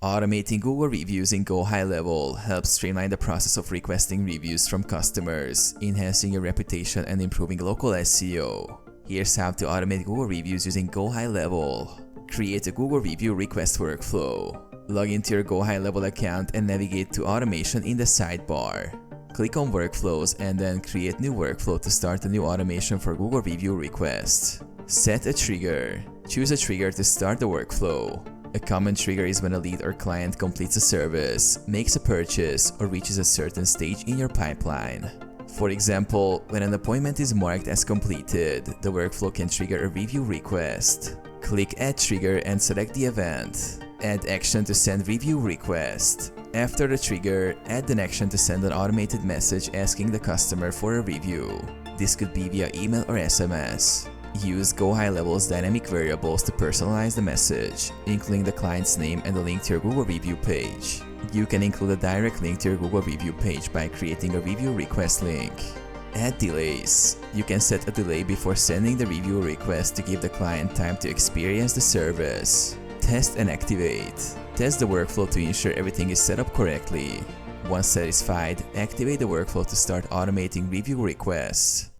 Automating Google reviews in GoHighLevel helps streamline the process of requesting reviews from customers, enhancing your reputation and improving local SEO. Here's how to automate Google reviews using GoHighLevel. Create a Google review request workflow. Log into your GoHighLevel account and navigate to Automation in the sidebar. Click on Workflows and then Create New Workflow to start a new automation for Google review requests. Set a trigger. Choose a trigger to start the workflow. A common trigger is when a lead or client completes a service, makes a purchase, or reaches a certain stage in your pipeline. For example, when an appointment is marked as completed, the workflow can trigger a review request. Click Add Trigger and select the event. Add action to send review request. After the trigger, add an action to send an automated message asking the customer for a review. This could be via email or SMS. Use GoHighLevel's dynamic variables to personalize the message, including the client's name and a link to your Google review page. You can include a direct link to your Google review page by creating a review request link. Add delays. You can set a delay before sending the review request to give the client time to experience the service. Test and activate. Test the workflow to ensure everything is set up correctly. Once satisfied, activate the workflow to start automating review requests.